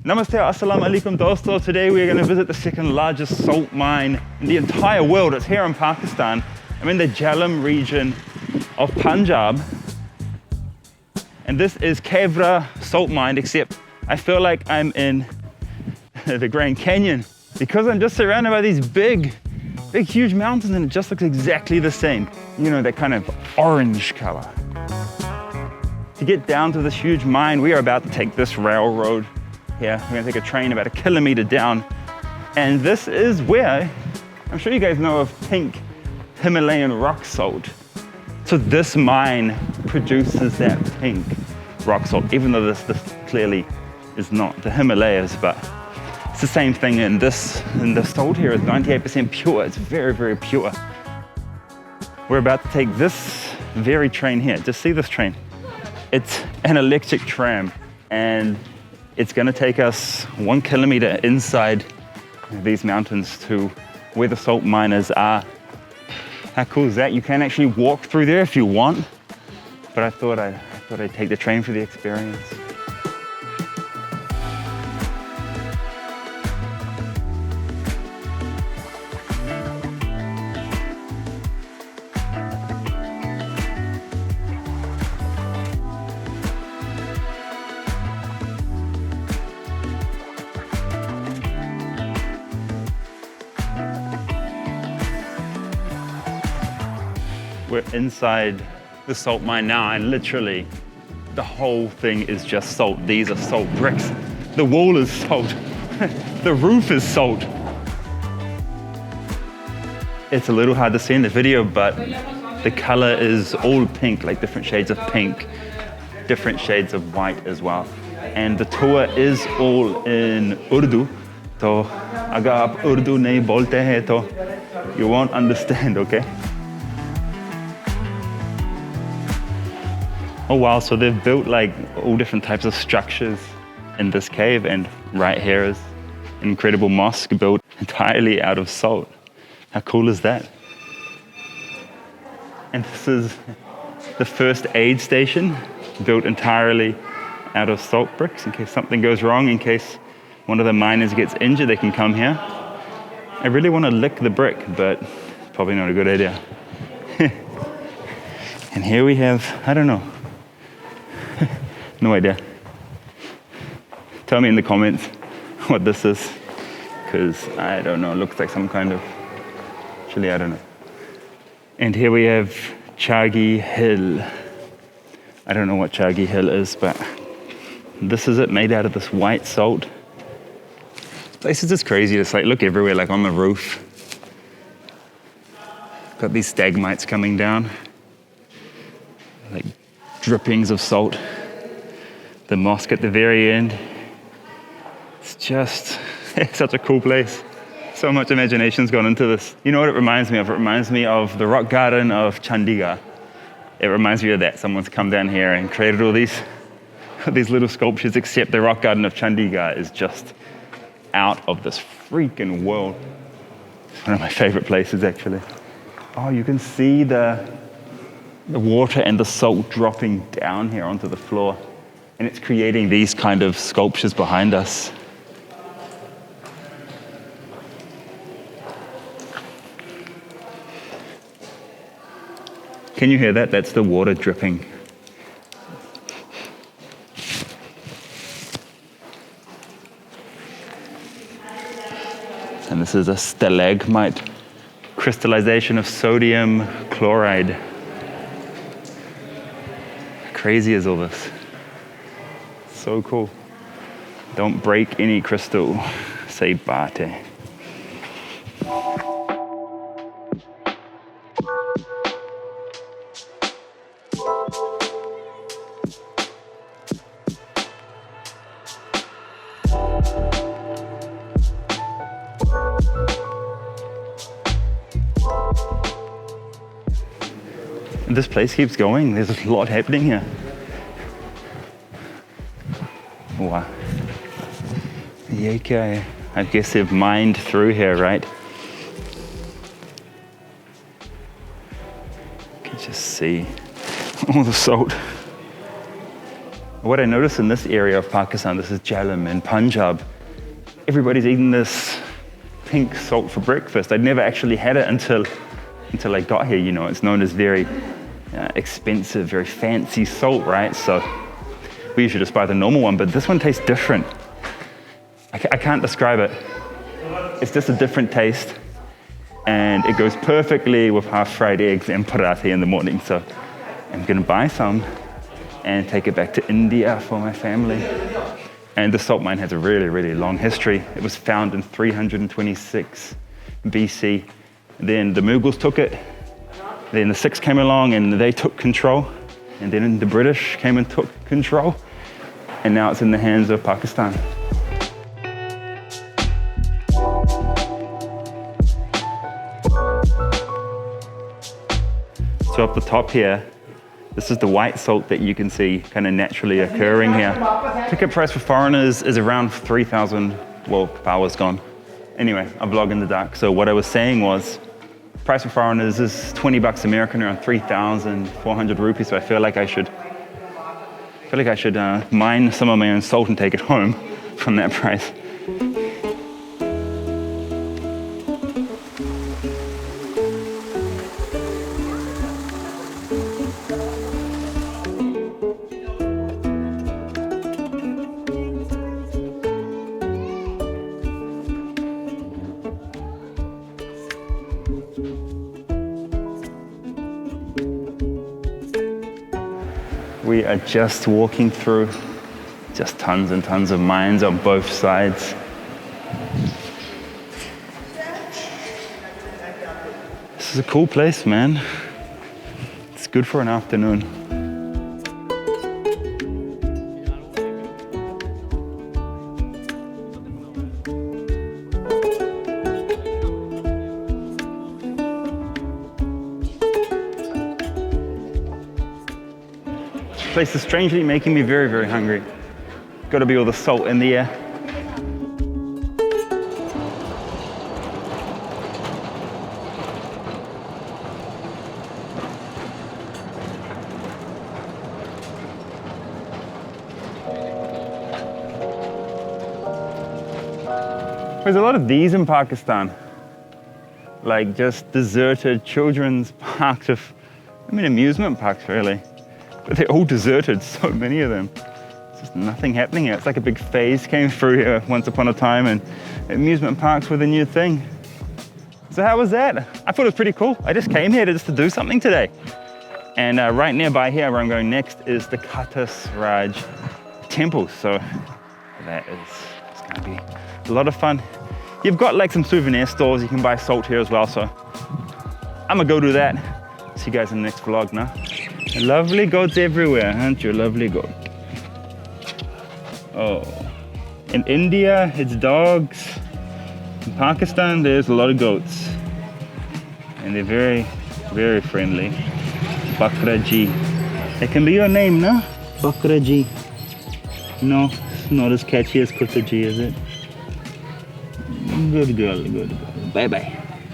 Namaste, assalamu alaikum dosto. Today we are going to visit the second largest salt mine in the entire world. It's here in Pakistan. I'm in the Jhelum region of Punjab. And this is Khewra Salt Mine, except I feel like I'm in the Grand Canyon because I'm just surrounded by these big, huge mountains, and it just looks exactly the same. You know, that kind of orange color. To get down to this huge mine, we are about to take this railroad here. We're gonna take a train about 1 kilometer down. And this is where, I'm sure you guys know of pink Himalayan rock salt. So this mine produces that pink rock salt, even though this clearly is not the Himalayas, but it's the same thing in this. And the salt here is 98% pure. It's very, very pure. We're about to take this very train here. Just see this train. It's an electric tram, and it's gonna take us 1 kilometer inside these mountains to where the salt miners are. How cool is that? You can actually walk through there if you want, but I thought I'd take the train for the experience. We're inside the salt mine now, and literally the whole thing is just salt. These are salt bricks. The wall is salt. The roof is salt. It's a little hard to see in the video, but the color is all pink, like different shades of pink, different shades of white as well. And the tour is all in Urdu. So agar aap Urdu nahi bolte hain to you won't understand, okay? Oh wow, so they've built like all different types of structures in this cave, and right here is an incredible mosque built entirely out of salt. How cool is that? And this is the first aid station built entirely out of salt bricks in case something goes wrong, in case one of the miners gets injured, they can come here. I really want to lick the brick, but it's probably not a good idea. And here we have, I don't know. No idea. Tell me in the comments what this is, because I don't know, it looks like some kind of, actually I don't know. And here we have Chagi Hill. I don't know what Chagi Hill is, but this is it, made out of this white salt. This place is just crazy. It's like, look everywhere, like on the roof. Got these stalagmites coming down, like drippings of salt. The mosque at the very end. It's just such a cool place. So much imagination's gone into this. You know what it reminds me of? It reminds me of the rock garden of Chandigarh. It reminds me of that. Someone's come down here and created all these little sculptures, except the rock garden of Chandigarh is just out of this freaking world. It's one of my favorite places, actually. Oh, you can see the water and the salt dropping down here onto the floor. And it's creating these kind of sculptures behind us. Can you hear that? That's the water dripping. And this is a stalagmite, crystallization of sodium chloride. How crazy is all this? So cool. Don't break any crystal. Say bate. And this place keeps going. There's a lot happening here. Wow. Yeah, I guess they've mined through here, right? You can just see all the salt. What I noticed in this area of Pakistan, this is Jhelum in Punjab, everybody's eating this pink salt for breakfast. I'd never actually had it until I got here. You know, it's known as very expensive, very fancy salt, right? So we usually just buy the normal one, but this one tastes different. I can't describe it. It's just a different taste, and it goes perfectly with half-fried eggs and paratha in the morning. So I'm gonna buy some and take it back to India for my family. And the salt mine has a really, really long history. It was found in 326 BC. Then the Mughals took it. Then the Sikhs came along and they took control. And then the British came and took control. And now it's in the hands of Pakistan. So up the top here, this is the white salt that you can see kind of naturally occurring here. Ticket price for foreigners is around 3,000. Well, power's gone. Anyway, I vlog in the dark. So what I was saying was, price for foreigners is 20 bucks American, around 3,400 rupees. So I feel like I should mine some of my own salt and take it home from that price. We are just walking through just tons and tons of mines on both sides. This is a cool place, man. It's good for an afternoon. This place is strangely making me very, very hungry. Got to be all the salt in the air. There's a lot of these in Pakistan, like just deserted children's parks amusement parks really. But they're all deserted, so many of them. There's just nothing happening here. It's like a big phase came through here once upon a time, and amusement parks were the new thing. So how was that? I thought it was pretty cool. I just came here to do something today. And right nearby here, where I'm going next, is the Raj temple. So that is, it's gonna be a lot of fun. You've got like some souvenir stores. You can buy salt here as well. So I'm gonna go do that. See you guys in the next vlog now. Lovely goats everywhere, aren't you? Lovely goat. Oh, in India, it's dogs. In Pakistan, there's a lot of goats. And they're very, very friendly. Bakra Ji. That can be your name, no? Bakra Ji. No, it's not as catchy as Kutta Ji, is it? Good girl, good girl. Bye-bye.